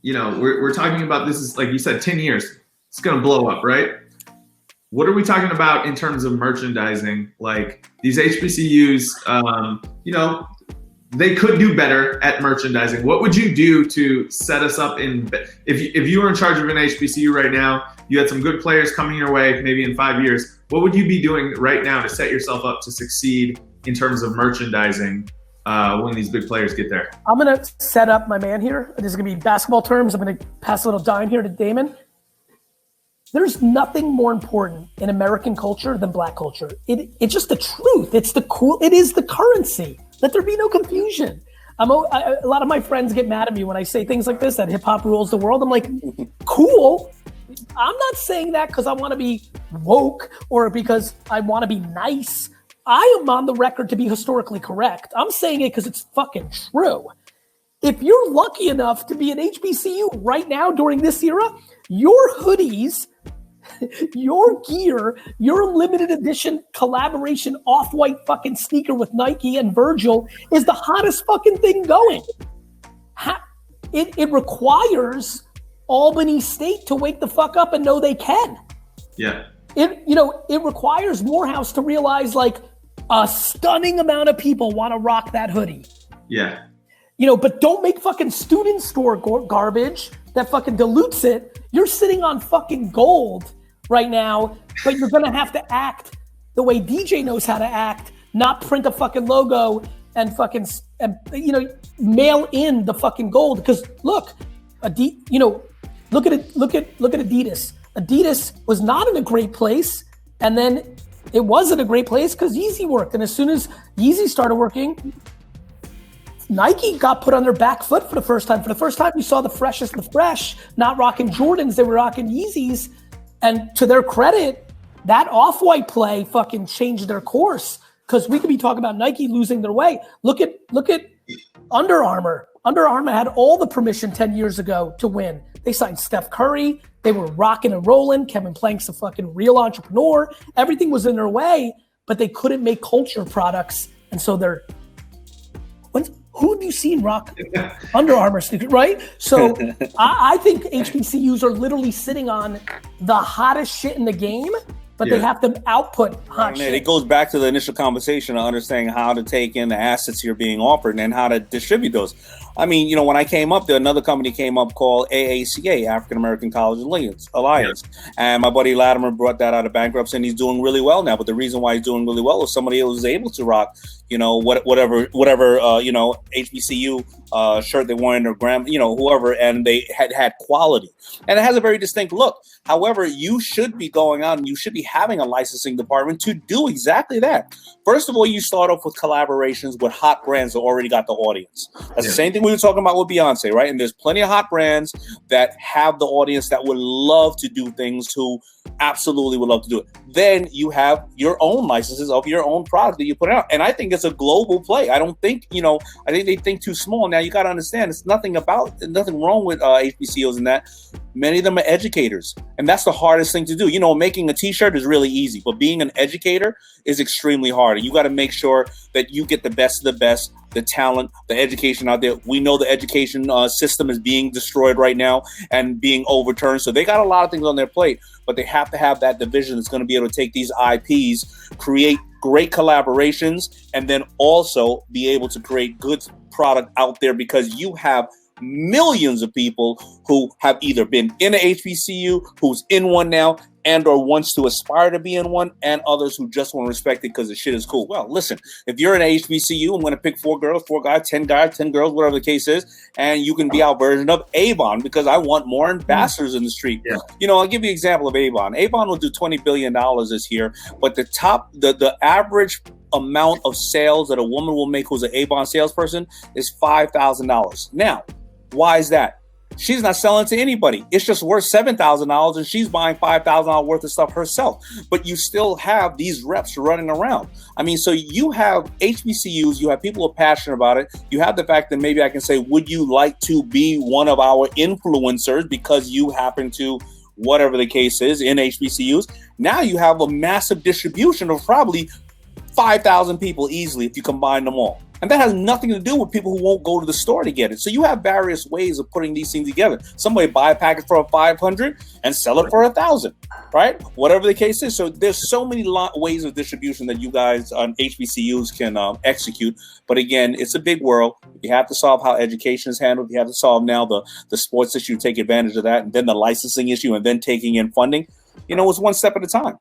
we're talking about this is like you said, 10 years. It's going to blow up, right? What are we talking about in terms of merchandising? Like these HBCUs, they could do better at merchandising. What would you do to set us up if you were in charge of an HBCU right now, you had some good players coming your way, maybe in 5 years, what would you be doing right now to set yourself up to succeed in terms of merchandising when these big players get there? I'm going to set up my man here. This is going to be basketball terms. I'm going to pass a little dime here to Daymond. There's nothing more important in American culture than black culture. It's just the truth. It is the currency. Let there be no confusion. A lot of my friends get mad at me when I say things like this, that hip hop rules the world. I'm like, cool. I'm not saying that because I want to be woke or because I want to be nice. I am on the record to be historically correct. I'm saying it because it's fucking true. If you're lucky enough to be an HBCU right now during this era, your hoodies, your gear, your limited edition collaboration off-white fucking sneaker with Nike and Virgil is the hottest fucking thing going. It requires Albany State to wake the fuck up and know they can. Yeah. It requires Morehouse to realize like a stunning amount of people want to rock that hoodie. Yeah. But don't make fucking student store garbage that fucking dilutes it. You're sitting on fucking gold right now, but you're going to have to act the way DJ knows how to act, not print a fucking logo and fucking, mail in the fucking gold. Because look, look at Adidas. Adidas was not in a great place, and then it wasn't a great place because Yeezy worked. And as soon as Yeezy started working, Nike got put on their back foot for the first time. For the first time, you saw the freshest of the fresh, not rocking Jordans, they were rocking Yeezys. And to their credit, that off-white play fucking changed their course. Because we could be talking about Nike losing their way. Look at Under Armour. Under Armour had all the permission 10 years ago to win. They signed Steph Curry. They were rocking and rolling. Kevin Plank's a fucking real entrepreneur. Everything was in their way, but they couldn't make culture products. And so who have you seen rock Under Armour sneakers, right? So I think HBCUs are literally sitting on the hottest shit in the game, but they have to output hot shit. It goes back to the initial conversation of understanding how to take in the assets you're being offered and how to distribute those. I mean, when I came up there, another company came up called AACA, African American College Alliance. Yeah. And my buddy Latimer brought that out of bankruptcy, and he's doing really well now. But the reason why he's doing really well is somebody who was able to rock, whatever HBCU shirt they wanted, or whoever, and they had quality. And it has a very distinct look. However, you should be going out and you should be having a licensing department to do exactly that. First of all, you start off with collaborations with hot brands that already got the audience. That's the same thing we were talking about with Beyonce, right? And there's plenty of hot brands that have the audience that would love to do things, who absolutely would love to do it. Then you have your own licenses of your own product that you put out. And I think it's a global play. I don't think, I think they think too small. Now you got to understand, it's nothing wrong with HBCUs in that. Many of them are educators. And that's the hardest thing to do. Making a t-shirt is really easy, but being an educator is extremely hard. And you got to make sure that you get the best of the best, the talent, the education out there. We know the education system is being destroyed right now and being overturned. So they got a lot of things on their plate, but they have to have that division that's going to be able to take these IPs, create great collaborations, and then also be able to create good product out there, because you have millions of people who have either been in an HBCU, who's in one now, and or wants to aspire to be in one, and others who just want to respect it because the shit is cool. Well, listen, if you're in an HBCU, I'm going to pick 4 girls, 4 guys, 10 girls, whatever the case is, and you can be our version of Avon, because I want more ambassadors in the street. Yeah. I'll give you an example of Avon. Avon will do $20 billion this year, but the average amount of sales that a woman will make who's an Avon salesperson is $5,000. Now, why is that? She's not selling to anybody. It's just worth $7,000 and she's buying $5,000 worth of stuff herself. But you still have these reps running around. I mean, so you have HBCUs, you have people who are passionate about it. You have the fact that maybe I can say, would you like to be one of our influencers because you happen to, whatever the case is, in HBCUs? Now you have a massive distribution of probably 5,000 people easily if you combine them all. And that has nothing to do with people who won't go to the store to get it. So you have various ways of putting these things together. Somebody buy a package for $500 and sell it for $1,000, right? Whatever the case is. So there's so many ways of distribution that you guys on HBCUs can execute. But again, it's a big world. You have to solve how education is handled. You have to solve now the sports issue, take advantage of that, and then the licensing issue, and then taking in funding. It's one step at a time.